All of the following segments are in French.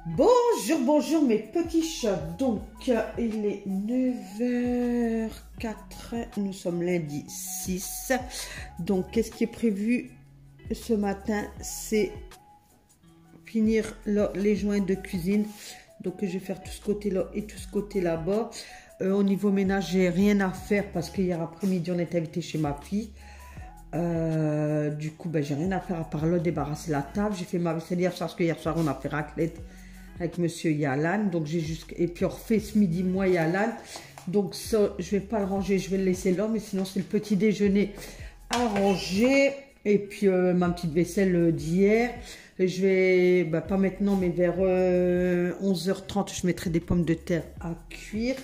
Bonjour, bonjour mes petits chats. Donc, il est 9h04, nous sommes lundi 6. Donc, qu'est-ce qui est prévu ce matin? C'est finir là, les joints de cuisine. Donc, je vais faire tout ce côté-là et tout ce côté là-bas. Au niveau ménage, j'ai rien à faire parce qu'hier après-midi, on est invité chez ma fille. Du coup, ben, j'ai rien à faire à part là, débarrasser la table. J'ai fait ma vaisselle hier soir parce que hier soir, on a fait raclette avec monsieur Yalan, donc j'ai juste, et puis on refait ce midi moi Yalan, donc ça je vais pas le ranger, je vais le laisser là, mais sinon c'est le petit déjeuner à ranger. Et puis ma petite vaisselle d'hier, je vais, bah, pas maintenant mais vers 11h30 je mettrai des pommes de terre à cuire.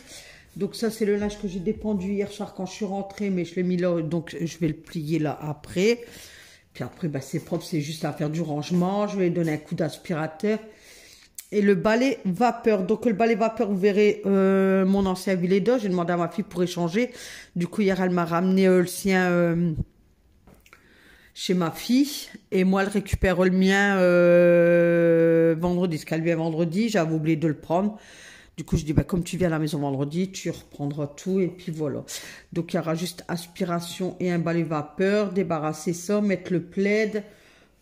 Donc ça c'est le linge que j'ai dépendu hier soir quand je suis rentrée, mais je l'ai mis là, donc je vais le plier là après. Puis après bah, c'est propre, c'est juste à faire du rangement. Je vais donner un coup d'aspirateur. Et le balai vapeur. Donc le balai vapeur, vous verrez mon ancien Vileda. J'ai demandé à ma fille pour échanger. Du coup, hier, elle m'a ramené le sien chez ma fille. Et moi, elle récupère le mien vendredi. Parce qu'elle vient vendredi, j'avais oublié de le prendre. Du coup, je dis, bah, comme tu viens à la maison vendredi, tu reprendras tout. Et puis voilà. Donc, il y aura juste aspiration et un balai vapeur. Débarrasser ça, mettre le plaid.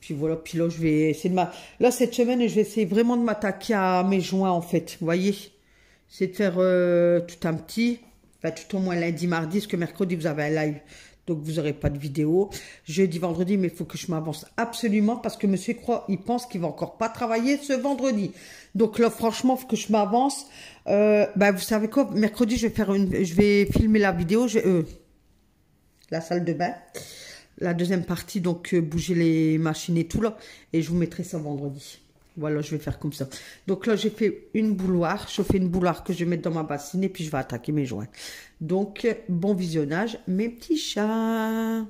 Puis voilà, puis là, je vais essayer de là, cette semaine, je vais essayer vraiment de m'attaquer à mes joints, en fait. Vous voyez? C'est de faire tout un petit. Enfin, tout au moins lundi, mardi, parce que mercredi, vous avez un live. Donc, vous n'aurez pas de vidéo. Jeudi, vendredi, mais il faut que je m'avance absolument parce que monsieur croit, il pense qu'il va encore pas travailler ce vendredi. Donc là, franchement, il faut que je m'avance. Ben, vous savez quoi? Mercredi, je vais filmer la vidéo. La salle de bain. La deuxième partie, donc bouger les machines et tout là. Et je vous mettrai ça vendredi. Voilà, je vais faire comme ça. Donc là, j'ai fait une bouilloire. Je fais une bouilloire que je vais mettre dans ma bassine et puis je vais attaquer mes joints. Donc, bon visionnage, mes petits chats.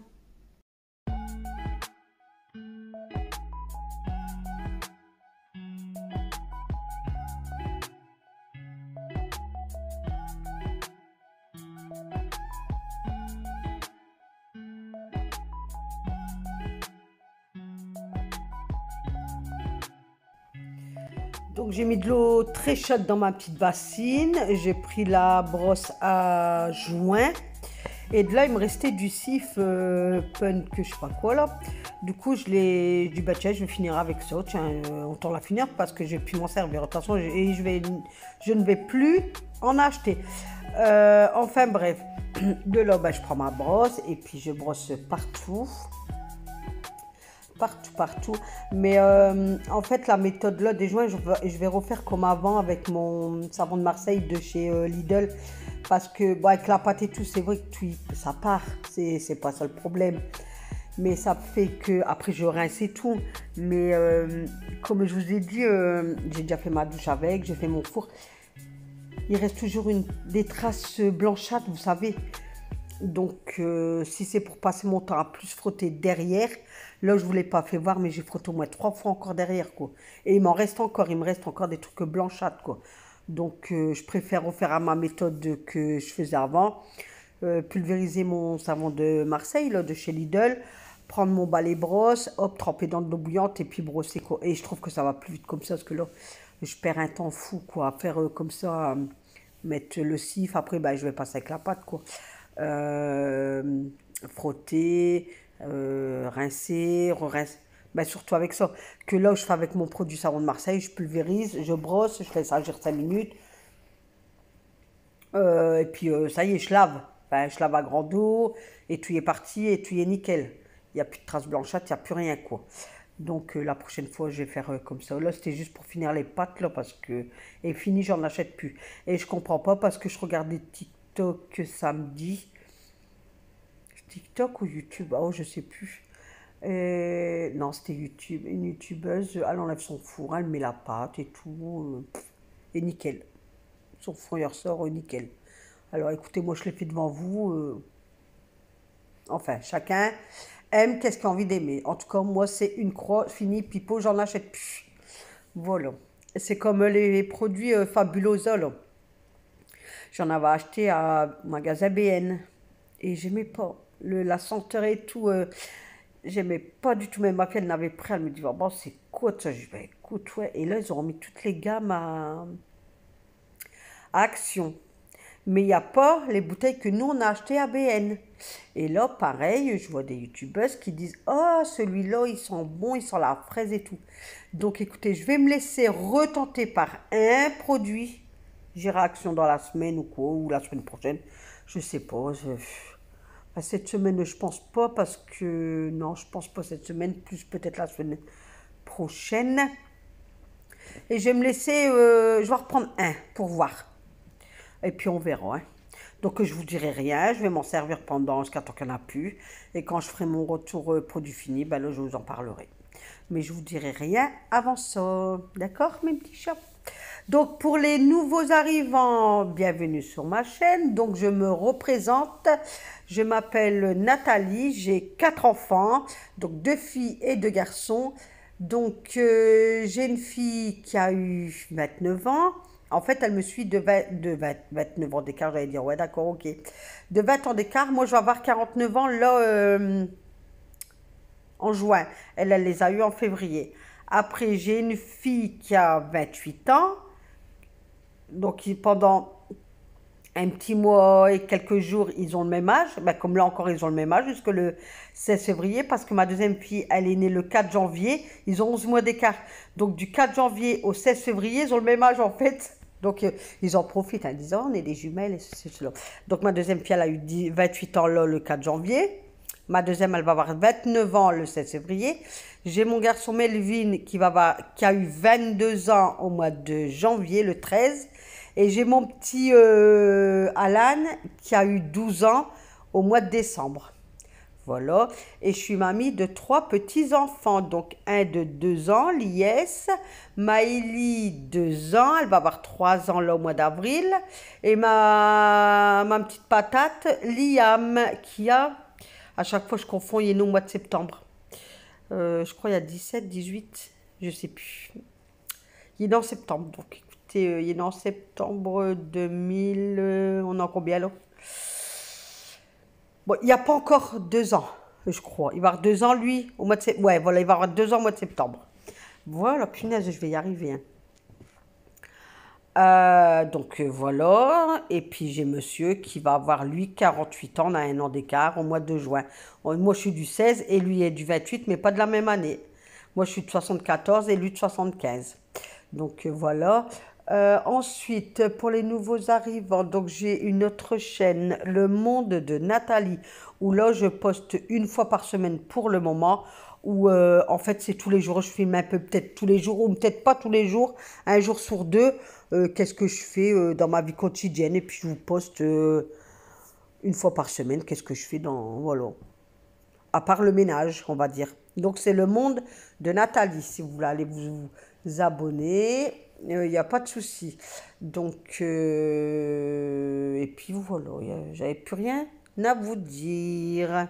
Donc j'ai mis de l'eau très chaude dans ma petite bassine. J'ai pris la brosse à joint. Et de là, il me restait du sif pun que je sais pas quoi là. Du coup, je dis bah tiens, je vais finir avec ça. Tiens, autant la finir parce que j'ai pu m'en servir. Attention, je ne vais plus en acheter. Enfin bref, de là, bah, je prends ma brosse et puis je brosse partout. Partout. Mais en fait, la méthode là des joints, je vais refaire comme avant avec mon savon de Marseille de chez Lidl. Parce que bon, avec la pâte et tout, c'est vrai que ça part. C'est pas ça le problème. Mais ça fait que, après je rince et tout. Mais comme je vous ai dit, j'ai déjà fait ma douche avec, j'ai fait mon four. Il reste toujours des traces blanchâtres, vous savez. Donc, si c'est pour passer mon temps à plus frotter derrière, là, je ne vous l'ai pas fait voir, mais j'ai frotté au moins 3 fois encore derrière, quoi. Et il me reste encore des trucs blanchâtres, quoi. Donc, je préfère refaire à ma méthode que je faisais avant. Pulvériser mon savon de Marseille, là, de chez Lidl. Prendre mon balai brosse, hop, tremper dans de l'eau bouillante et puis brosser, quoi. Et je trouve que ça va plus vite comme ça, parce que là, je perds un temps fou, quoi, à faire comme ça, mettre le sif. Après, bah, je vais passer avec la pâte, quoi. Frotter, rincer, re-rincer. Ben, surtout avec ça. Que là, je fais avec mon produit savon de Marseille, je pulvérise, je brosse, je laisse agir 5 minutes. Et puis, ça y est, je lave. Enfin, je lave à grande eau, et tout est parti, et tout est nickel. Il n'y a plus de traces blanchâtres, il n'y a plus rien, quoi. Donc, la prochaine fois, je vais faire comme ça. Là, c'était juste pour finir les pâtes, là, parce que... Et fini, j'en achète plus. Et je comprends pas, parce que je regardais TikTok samedi. TikTok ou YouTube? Oh, je sais plus. Non, c'était YouTube. Une youtubeuse, elle enlève son four, elle met la pâte et tout. Et nickel. Son four, il ressort nickel. Alors, écoutez, moi, je l'ai fait devant vous. Enfin, chacun aime qu'est-ce qu'il a envie d'aimer. En tout cas, moi, c'est une croix, fini, pipeau, j'en achète plus. Voilà. C'est comme les produits Fabulosa, là. J'en avais acheté à magasin BN. Et j'aimais pas. La senteur et tout, j'aimais pas du tout. Même ma fille, elle n'avait pris, elle me dit, bon, c'est quoi ça? Je dis, bah, écoute, ouais. Et là, ils ont remis toutes les gammes à Action. Mais il n'y a pas les bouteilles que nous, on a achetées à BN. Et là, pareil, je vois des youtubeuses qui disent, oh, celui-là, il sent bon, il sent la fraise et tout. Donc, écoutez, je vais me laisser retenter par un produit. J'irai à Action dans la semaine ou quoi, ou la semaine prochaine. Je sais pas. Cette semaine, je pense pas parce que... Non, je pense pas cette semaine, plus peut-être la semaine prochaine. Et je vais me laisser... je vais reprendre un pour voir. Et puis on verra. Hein. Donc je vous dirai rien, je vais m'en servir pendant jusqu'à temps qu'il n'y en a plus. Et quand je ferai mon retour produit fini, ben là je vous en parlerai. Mais je vous dirai rien avant ça. D'accord mes petits chats? Donc pour les nouveaux arrivants, bienvenue sur ma chaîne. Donc je me représente. Je m'appelle Nathalie, j'ai 4 enfants, donc 2 filles et 2 garçons. Donc j'ai une fille qui a eu 29 ans. En fait, elle me suit de 29 ans d'écart, j'allais dire, ouais d'accord, ok. De 20 ans d'écart, moi je vais avoir 49 ans là en juin. Elle les a eu en février. Après, j'ai une fille qui a 28 ans. Donc pendant un petit mois et quelques jours, ils ont le même âge. Ben, comme là encore, ils ont le même âge jusque le 16 février. Parce que ma deuxième fille, elle est née le 4 janvier. Ils ont 11 mois d'écart. Donc du 4 janvier au 16 février, ils ont le même âge en fait. Donc ils en profitent en disant, on est des jumelles et ceci, cela. Donc ma deuxième fille, elle a eu 28 ans là, le 4 janvier. Ma deuxième, elle va avoir 29 ans le 16 février. J'ai mon garçon Melvin qui a eu 22 ans au mois de janvier, le 13. Et j'ai mon petit Alan qui a eu 12 ans au mois de décembre. Voilà. Et je suis mamie de 3 petits-enfants. Donc, un de 2 ans, Lies. Maëlie, 2 ans. Elle va avoir 3 ans là au mois d'avril. Et ma petite patate, Liam, qui a... À chaque fois, je confonds, il est né au mois de septembre. Je crois qu'il y a 17, 18, je sais plus. Il est né en septembre, donc écoutez, il est né en septembre 2000, on est en combien là? Bon, il n'y a pas encore 2 ans, je crois. Il va avoir 2 ans, lui, au mois de septembre. Ouais, voilà, il va avoir 2 ans au mois de septembre. Voilà, punaise, je vais y arriver. Hein. Donc voilà, et puis j'ai monsieur qui va avoir lui 48 ans, on a 1 an d'écart au mois de juin. Moi je suis du 16 et lui est du 28, mais pas de la même année. Moi je suis de 74 et lui de 75. Donc voilà. Ensuite, pour les nouveaux arrivants, donc j'ai une autre chaîne, Le Monde de Nathalie, où là je poste 1 fois par semaine pour le moment. Où en fait c'est tous les jours, je filme un peu peut-être tous les jours ou peut-être pas tous les jours, un jour sur 2, qu'est-ce que je fais dans ma vie quotidienne et puis je vous poste 1 fois par semaine, qu'est-ce que je fais dans, voilà, à part le ménage on va dire. Donc c'est Le Monde de Nathalie, si vous voulez aller vous abonner, il n'y a pas de souci. Donc et puis voilà, j'avais plus rien à vous dire.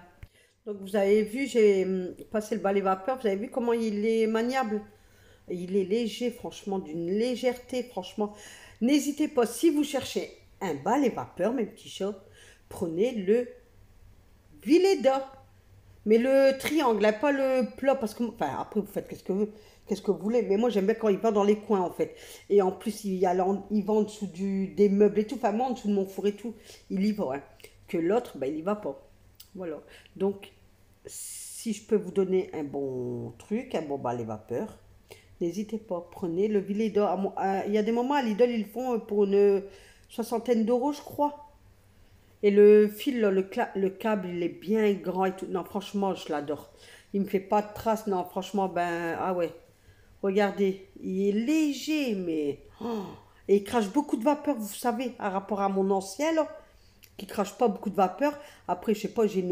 Donc vous avez vu, j'ai passé le balai vapeur, vous avez vu comment il est maniable. Il est léger, franchement, d'une légèreté, franchement. N'hésitez pas, si vous cherchez un balai vapeur, mes petits chats, prenez le Vileda. Mais le triangle, hein, pas le plat, parce que, enfin, après vous faites qu'est-ce que vous voulez. Mais moi j'aime bien quand il va dans les coins en fait. Et en plus il va en dessous des meubles et tout, enfin moi en dessous de mon four et tout, il y va. Hein. Que l'autre, ben, il y va pas. Voilà. Donc, si je peux vous donner un bon truc, un bon balai vapeur, n'hésitez pas, prenez le Vileda. Il y a des moments à Lidl, ils le font pour une 60aine d'euros, je crois. Et le fil, là, le câble, il est bien grand et tout. Non, franchement, je l'adore. Il me fait pas de traces. Non, franchement, ben, ah ouais. Regardez, il est léger, mais... oh, et il crache beaucoup de vapeur, vous savez, par rapport à mon ancien, là, qui crache pas beaucoup de vapeur. Après, je sais pas, j'ai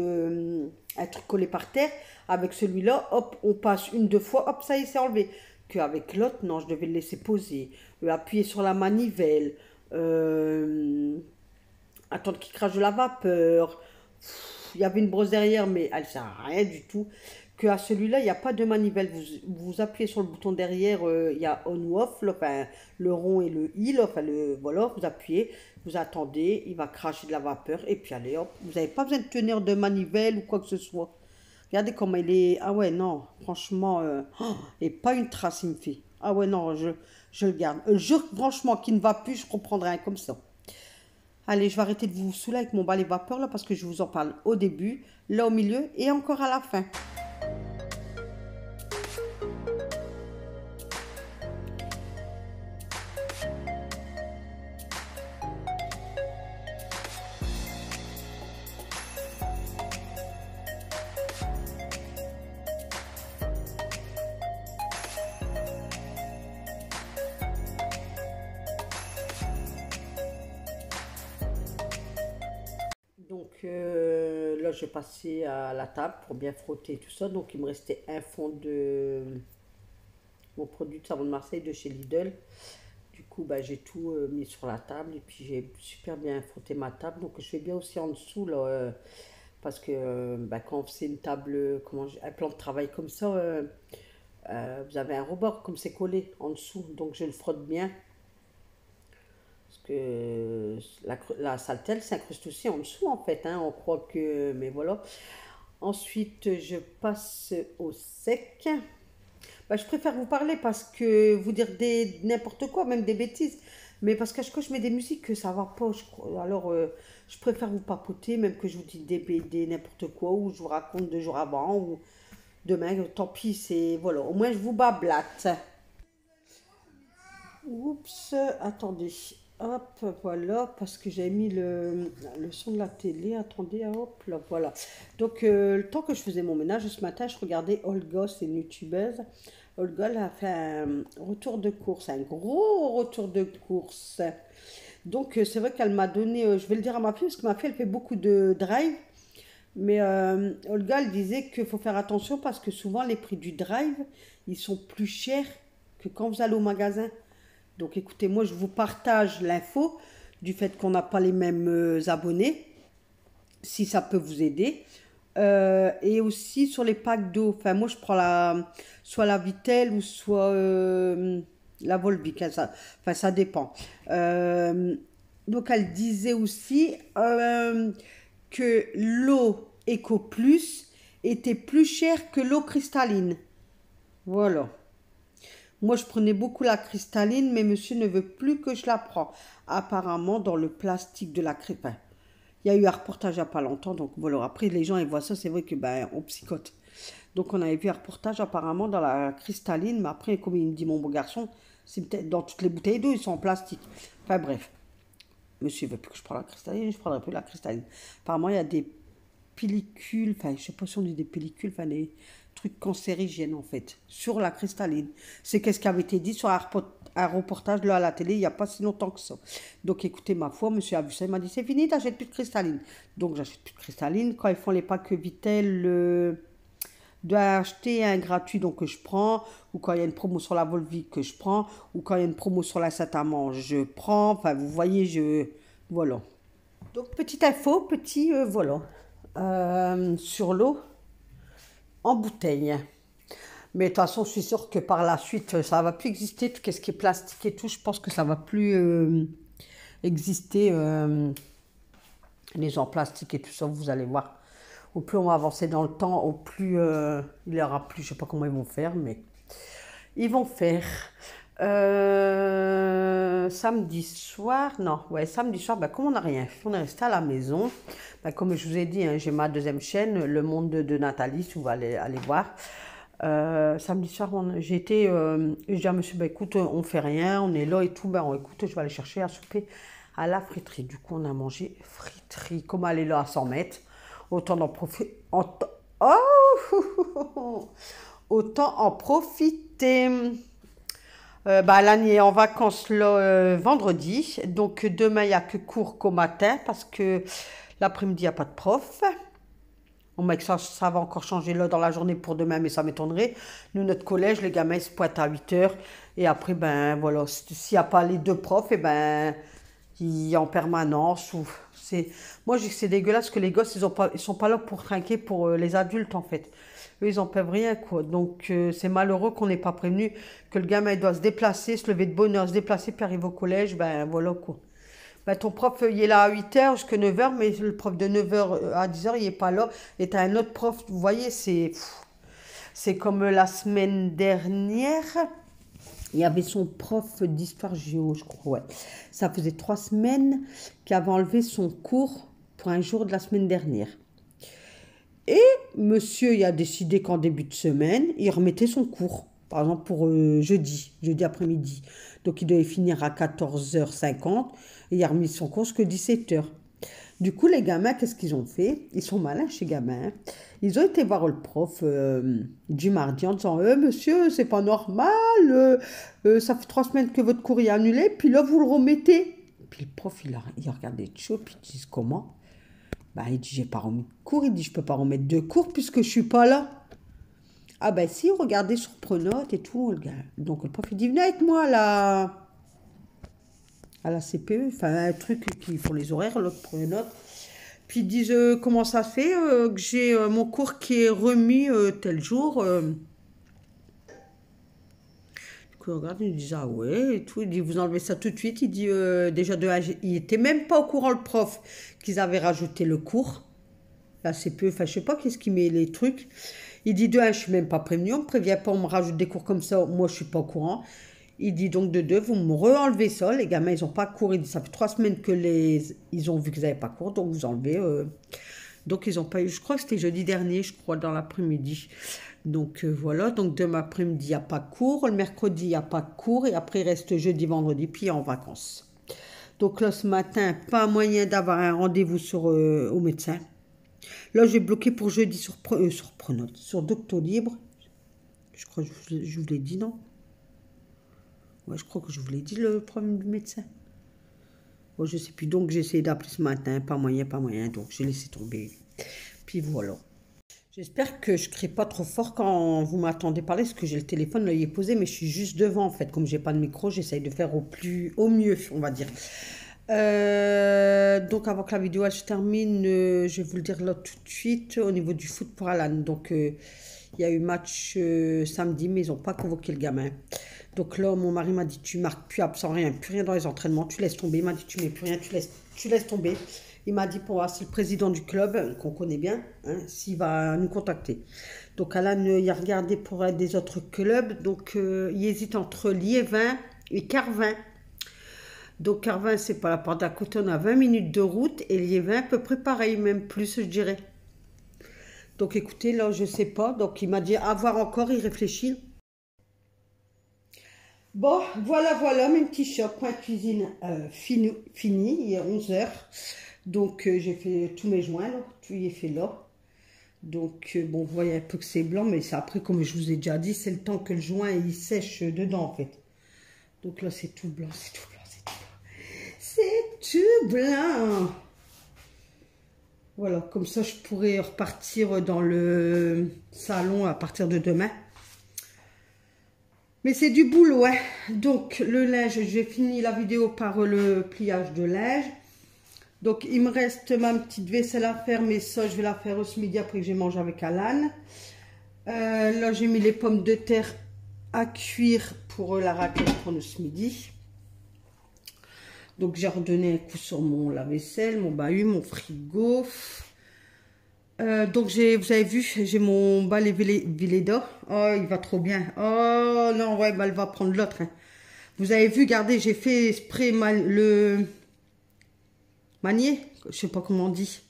un truc collé par terre. Avec celui-là, hop, on passe 1, 2 fois, hop, ça y est, c'est enlevé. Qu'avec l'autre, non, je devais le laisser poser. Appuyer sur la manivelle. Attendre qu'il crache de la vapeur. il y avait une brosse derrière, mais elle ne sert à rien du tout. Que à celui-là, il n'y a pas de manivelle. Vous appuyez sur le bouton derrière, il y a on ou off, là, enfin, le rond et le i, là, enfin, voilà, vous appuyez, vous attendez, il va cracher de la vapeur, et puis allez, hop, vous n'avez pas besoin de tenir de manivelle ou quoi que ce soit. Regardez comment il est. Ah ouais, non, franchement, et pas une trace, il me fait. Ah ouais, non, je le garde. Jure, franchement, qui ne va plus, je reprendrai un comme ça. Allez, je vais arrêter de vous saouler avec mon balai vapeur, là, parce que je vous en parle au début, là au milieu, et encore à la fin. Donc là, je vais passer à la table pour bien frotter tout ça. Donc il me restait un fond de mon produit de savon de Marseille de chez Lidl. Du coup, bah, j'ai tout mis sur la table et puis j'ai super bien frotté ma table. Donc je fais bien aussi en dessous là, parce que bah, quand c'est une table, un plan de travail comme ça, vous avez un rebord comme c'est collé en dessous. Donc je le frotte bien. Parce que la saleté s'incruste aussi en dessous en fait, hein, on croit que... Mais voilà. Ensuite, je passe au sec. Bah, je préfère vous parler parce que vous dire n'importe quoi, même des bêtises. Mais parce qu'à chaque fois que je mets des musiques, ça va pas. Alors, je préfère vous papoter, même que je vous dis des n'importe quoi, ou je vous raconte 2 jours avant, ou demain, tant pis, c'est... Voilà, au moins je vous bablate. Oups, attendez. Hop, voilà, parce que j'ai mis le son de la télé. Attendez, hop, là, voilà. Donc, le temps que je faisais mon ménage ce matin, je regardais Olga, c'est une youtubeuse. Olga, elle a fait un retour de course, un gros retour de course. Donc, c'est vrai qu'elle m'a donné, je vais le dire à ma fille, parce que ma fille, elle fait beaucoup de drive. Mais Olga, elle disait qu'il faut faire attention parce que souvent, les prix du drive, ils sont plus chers que quand vous allez au magasin. Donc écoutez, moi je vous partage l'info du fait qu'on n'a pas les mêmes abonnés, si ça peut vous aider. Et aussi sur les packs d'eau. Enfin, moi je prends soit la Vittel ou soit la Volvic. Hein, ça dépend. Donc elle disait aussi que l'eau Eco Plus était plus chère que l'eau cristalline. Voilà. Moi, je prenais beaucoup la cristalline, mais monsieur ne veut plus que je la prends. Apparemment, dans le plastique de la cristalline. Il y a eu un reportage il n'y a pas longtemps, donc voilà. Après, les gens, ils voient ça, c'est vrai que ben, on psychote. Donc, on avait vu un reportage apparemment dans la cristalline, mais après, comme il me dit mon beau garçon, c'est peut-être dans toutes les bouteilles d'eau, ils sont en plastique. Enfin, bref. Monsieur ne veut plus que je prenne la cristalline, je prendrai plus la cristalline. Apparemment, il y a des pellicules, enfin, je ne sais pas si on dit des pellicules, enfin, des trucs cancérigènes en fait, sur la cristalline. C'est qu'est-ce qui avait été dit sur un reportage là à la télé il n'y a pas si longtemps que ça. Donc écoutez, ma foi, monsieur a vu ça, il m'a dit c'est fini, t'achètes plus de cristalline. Donc j'achète plus de cristalline. Quand ils font les packs Vittel, doit acheter un gratuit donc que je prends, ou quand il y a une promo sur la Volvic que je prends, ou quand il y a une promo sur la Saint-Amand, je prends. Enfin, vous voyez, voilà. Donc petite info, voilà, sur l'eau en bouteille. Mais de toute façon, je suis sûre que par la suite, ça va plus exister. Tout ce qui est plastique et tout, je pense que ça va plus exister. Les gens en plastique et tout ça, vous allez voir. Au plus on va avancer dans le temps, au plus il y aura plus. Je sais pas comment ils vont faire, mais ils vont faire. Samedi soir, non, ouais, samedi soir, ben, comme on n'a rien fait, on est resté à la maison. Ben, comme je vous ai dit, hein, j'ai ma deuxième chaîne, Le Monde de Nathalie, si vous allez aller voir. Samedi soir, j'ai dit à monsieur, ben, écoute, on fait rien, on est là et tout, ben, écoute, je vais aller chercher à souper à la friterie. Du coup, on a mangé friterie, comme elle est là à 100 mètres, autant d'en profiter. Autant en profiter. Bah, Lani est en vacances vendredi, donc demain il n'y a que cours qu'au matin parce que l'après-midi il n'y a pas de prof. On m'a dit que ça va encore changer là dans la journée pour demain, mais ça m'étonnerait. Nous, notre collège, les gamins ils se pointent à 8 h et après, ben voilà, s'il n'y a pas les 2 profs, et ben il y a en permanence ou Moi, je dis que c'est dégueulasse que les gosses, ils sont pas là pour trinquer pour les adultes, en fait. Eux, ils en peuvent rien, quoi. Donc, c'est malheureux qu'on n'ait pas prévenu que le gamin, il doit se déplacer, se lever de bonne heure, se déplacer, puis arriver au collège. Ben, voilà, quoi. Ben, ton prof, il est là à 8h jusqu'à 9h, mais le prof de 9h à 10h, il n'est pas là. Et tu as un autre prof, vous voyez, c'est comme la semaine dernière. Il y avait son prof d'histoire géo, je crois, ouais. Ça faisait 3 semaines qu'il avait enlevé son cours pour un jour de la semaine dernière. Et monsieur, il a décidé qu'en début de semaine, il remettait son cours. Par exemple, pour jeudi après-midi. Donc, il devait finir à 14h50 et il a remis son cours jusqu'à 17h. Du coup, les gamins, qu'est-ce qu'ils ont fait? Ils sont malins, ces gamins. Ils ont été voir le prof du mardi en disant monsieur, c'est pas normal, ça fait 3 semaines que votre cours est annulé, puis là, vous le remettez. Puis le prof, il a regardé de chaud, puis il dit comment? Bah, il dit j'ai pas remis de cours. Il dit je peux pas remettre 2 cours puisque je suis pas là. Ah ben si, regardez sur Pronote et tout, le gars. Donc le prof il dit venez avec moi à la CPE, enfin un truc qui font les horaires, l'autre Pronote. Puis ils disent comment ça se fait que j'ai mon cours qui est remis tel jour. Du coup, regarde, il dit ah ouais et tout. Il dit vous enlevez ça tout de suite. Il dit déjà il était même pas au courant le prof qu'ils avaient rajouté le cours. La CPE, enfin je sais pas qu'est-ce qui met les trucs. Il dit de 1, je suis même pas prévenu, on me prévient pas, on me rajoute des cours comme ça, moi je suis pas au courant. Il dit donc de 2, vous me re-enlevez ça, les gamins ils ont pas cours, il dit ça fait 3 semaines que ils ont vu qu'ils n'avaient pas cours, donc vous enlevez. Donc ils ont pas eu, je crois que c'était jeudi dernier, je crois, dans l'après-midi. Donc voilà, donc demain après-midi il n'y a pas cours, le mercredi il n'y a pas cours, et après il reste jeudi, vendredi, puis en vacances. Donc là ce matin, pas moyen d'avoir un rendez-vous au médecin. Là, j'ai bloqué pour jeudi sur Pronote, sur Doctolib. Je crois que je vous l'ai dit, non? Ouais, je crois que je vous l'ai dit, le problème du médecin. Bon, je sais plus. Donc, j'ai essayé d'appeler ce matin. Pas moyen, pas moyen. Donc, j'ai laissé tomber. Puis voilà. J'espère que je ne crie pas trop fort quand vous m'attendez parler, parce que j'ai le téléphone, là, il est posé, mais je suis juste devant, en fait. Comme j'ai pas de micro, j'essaye de faire au mieux, on va dire. Donc avant que la vidéo elle se termine, je vais vous le dire là tout de suite au niveau du foot pour Alan. Donc il y a eu match samedi, mais ils n'ont pas convoqué le gamin. Donc là mon mari m'a dit tu marques plus absent, rien, plus rien dans les entraînements, tu laisses tomber. Il m'a dit tu mets plus rien, tu laisses tomber. Il m'a dit pour voir si le président du club, qu'on connaît bien, hein, s'il va nous contacter. Donc Alan il a regardé pour être des autres clubs, donc il hésite entre Liévin et Carvin. Donc Carvin, c'est pas la porte d'à côté, on a 20 minutes de route, et Liévin à peu près pareil, même plus je dirais. Donc écoutez, là je sais pas, donc il m'a dit à voir encore, il réfléchit. Bon, voilà, mes petits chocs, point cuisine fini, il est 11h. Donc j'ai fait tous mes joints, là, tout y est fait là. Donc bon, vous voyez un peu que c'est blanc, mais c'est après, comme je vous ai déjà dit, c'est le temps que le joint il sèche dedans en fait. Donc là c'est tout blanc, c'est tout blanc. C'est tout blanc. Voilà, comme ça je pourrais repartir dans le salon à partir de demain. Mais c'est du boulot, hein. Donc le linge, j'ai fini la vidéo par le pliage de linge. Donc il me reste ma petite vaisselle à faire, mais ça je vais la faire ce midi après que j'ai mangé avec Alan. Là j'ai mis les pommes de terre à cuire pour la raclette pour ce midi. Donc j'ai redonné un coup sur mon lave-vaisselle, mon bahut, mon frigo. Donc vous avez vu, j'ai mon balai Veleda. Oh, il va trop bien. Oh non, ouais, bah, elle va prendre l'autre. Hein. Vous avez vu, regardez, j'ai fait spray le manier, je sais pas comment on dit.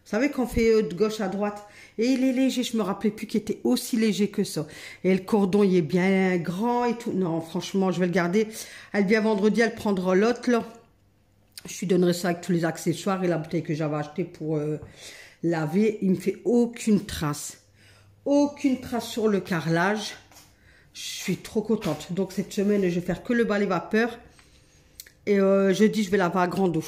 Vous savez qu'on fait de gauche à droite. Et il est léger, je me rappelais plus qu'il était aussi léger que ça. Et le cordon, il est bien grand et tout. Non, franchement, je vais le garder. Elle vient vendredi, elle prendra l'autre là. Je lui donnerai ça avec tous les accessoires et la bouteille que j'avais achetée pour laver. Il ne me fait aucune trace. Aucune trace sur le carrelage. Je suis trop contente. Donc cette semaine, je vais faire que le balai vapeur. Et jeudi, je vais laver à grande eau.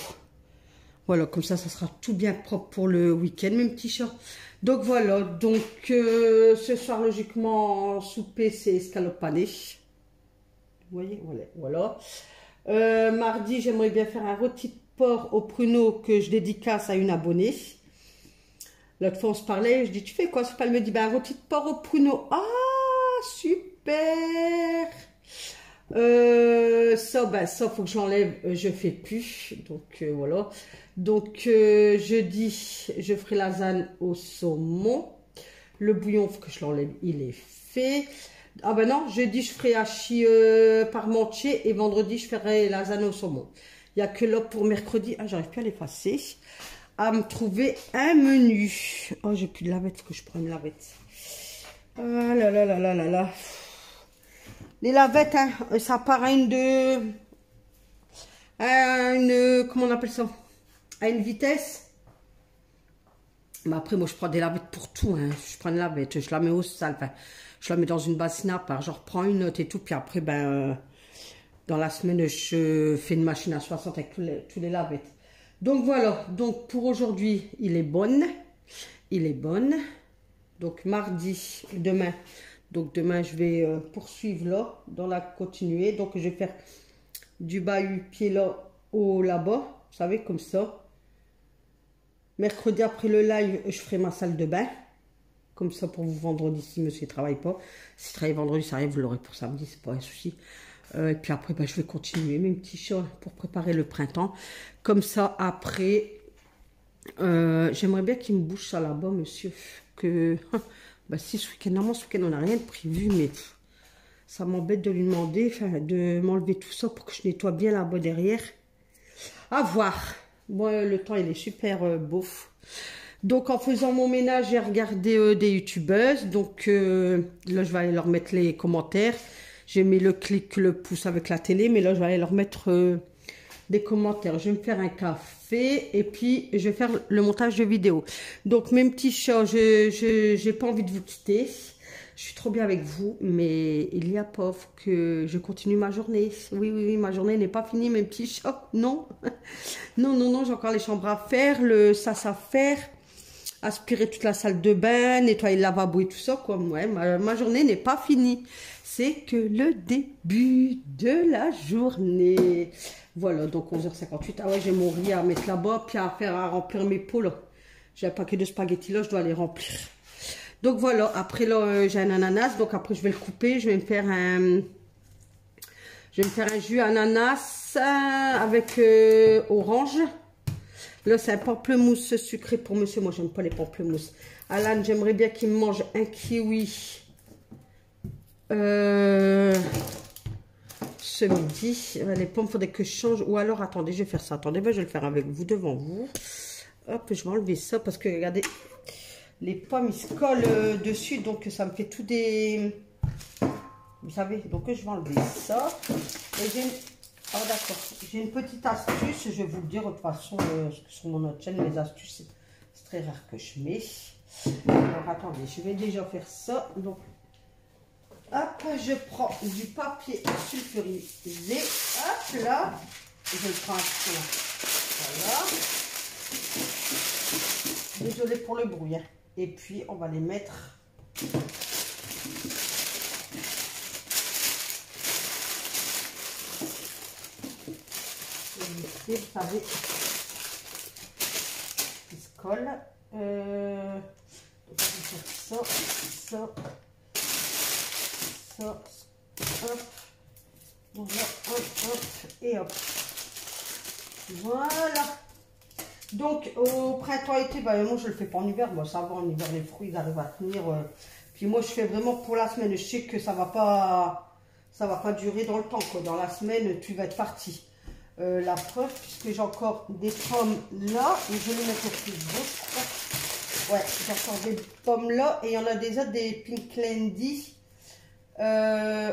Voilà, comme ça sera tout bien propre pour le week-end, mes petits chats. Donc voilà, donc ce soir, logiquement, souper, c'est escalope panée. Vous voyez, voilà. Mardi, j'aimerais bien faire un rôti de porc au pruneau que je dédicace à une abonnée. L'autre fois, on se parlait, je dis, tu fais quoi? Elle me dit, ben, un rôti de porc au pruneau. Ah, super! Ça, faut que j'enlève, je fais plus. Donc, voilà. Donc, jeudi, je ferai lasagne au saumon. Le bouillon, faut que je l'enlève, il est fait. Ah ben non, jeudi, je ferai hachis parmentier et vendredi, je ferai lasagne au saumon. Il n'y a que là pour mercredi. Ah, j'arrive plus à l'effacer. À me trouver un menu. Oh, j'ai plus de lavette, faut que je prenne une lavette. Ah là là là là là là. Les lavettes, hein, ça part à comment on appelle ça? À une vitesse. Mais après, moi, je prends des lavettes pour tout. Hein. Je prends une lavette, je la mets au sale. Enfin, je la mets dans une bassine à part. Je reprends une note et tout. Puis après, ben, dans la semaine, je fais une machine à 60 avec tous les lavettes. Donc voilà, donc pour aujourd'hui, il est bon. Donc mardi, demain. Donc demain, je vais poursuivre là, dans la continuer. Donc je vais faire du bahut pied là au là-bas, vous savez, comme ça. Mercredi après le live, je ferai ma salle de bain. Comme ça pour vous vendredi, si monsieur ne travaille pas. S'il travaille vendredi, ça arrive, vous l'aurez pour samedi, c'est pas un souci. Et puis après, ben, je vais continuer mes petits chats pour préparer le printemps. Comme ça, après, j'aimerais bien qu'il me bouge ça là-bas, monsieur. Que, ben, si ce week-end, normalement, ce week-end, on n'a rien de prévu, mais ça m'embête de lui demander, enfin, de m'enlever tout ça pour que je nettoie bien là-bas derrière. À voir. Moi, le temps, il est super beau. Donc, en faisant mon ménage, j'ai regardé des youtubeuses. Donc, là, je vais aller leur mettre les commentaires. J'ai mis le clic, le pouce avec la télé, mais là, je vais aller leur mettre des commentaires. Je vais me faire un café et puis je vais faire le montage de vidéo. Donc, mes petits chats, je n'ai pas envie de vous quitter. Je suis trop bien avec vous, mais il y a pas que je continue ma journée. Oui, oui, oui, ma journée n'est pas finie, mes petits chats. Non, non, non, non, j'ai encore les chambres à faire, le sas à faire, aspirer toute la salle de bain, nettoyer le lavabo et tout ça, quoi. Ouais, ma journée n'est pas finie. C'est que le début de la journée. Voilà, donc 11h58. Ah ouais, j'ai mon riz à mettre là-bas, puis à remplir mes pots, là. J'ai un paquet de spaghettis, là, je dois les remplir. Donc voilà, après là, j'ai un ananas, donc après je vais le couper, je vais me faire un jus ananas avec orange. Là, c'est un pamplemousse sucré pour monsieur, moi j'aime pas les pamplemousses. Alan, j'aimerais bien qu'il mange un kiwi ce midi. Les pommes, il faudrait que je change, ou alors, attendez, je vais faire ça, attendez, ben, je vais le faire avec vous, devant vous. Hop, je vais enlever ça, parce que regardez... Les pommes, ils se collent dessus, donc ça me fait tout des... Vous savez, donc je vais enlever ça. Et j'ai une... Oh, d'accord. J'ai une petite astuce, je vais vous le dire de toute façon, sur mon autre chaîne, mes astuces, c'est très rare que je mets. Alors, attendez, je vais déjà faire ça. Donc, hop, je prends du papier sulfurisé. Hop, là. Je le prends un peu là. Voilà. Désolée pour le bruit, hein. Et puis, on va les mettre. Ici, vous savez, qui se colle. Donc, je vais faire ça, hop. Voilà, hop, hop, et hop. Voilà. Donc, au printemps-été, bah, moi, je le fais pas en hiver. Moi, ça va, en hiver, les fruits, ils arrivent à tenir. Puis moi, je fais vraiment pour la semaine. Je sais que ça va pas durer dans le temps, quoi. Dans la semaine, tu vas être parti. La preuve, puisque j'ai encore des pommes là. Et je vais les mettre au frigo, je crois. Ouais, j'ai encore des pommes là. Et il y en a des autres, des Pink Candy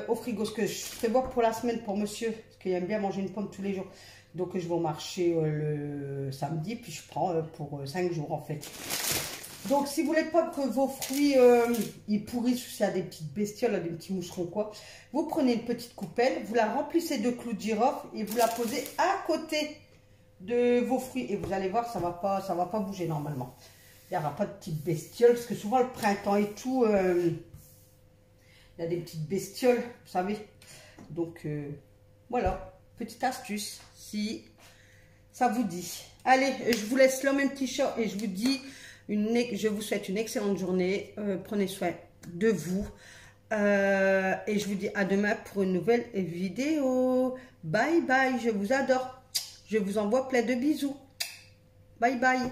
au frigo. Ce que je prévois pour la semaine pour monsieur. Parce qu'il aime bien manger une pomme tous les jours. Donc, je vais au marché le samedi, puis je prends pour 5 jours, en fait. Donc, si vous voulez pas que vos fruits ils pourrissent, ou s'il y a des petites bestioles, des petits moucherons, quoi, vous prenez une petite coupelle, vous la remplissez de clous de girofle et vous la posez à côté de vos fruits. Et vous allez voir, ça va pas bouger normalement. Il n'y aura pas de petites bestioles, parce que souvent, le printemps et tout, il y a des petites bestioles, vous savez. Donc, voilà. Petite astuce, si Ça vous dit. Allez, je vous laisse là même t-shirt et je vous dis, je vous souhaite une excellente journée. Prenez soin de vous. Et je vous dis à demain pour une nouvelle vidéo. Bye bye, je vous adore. Je vous envoie plein de bisous. Bye bye.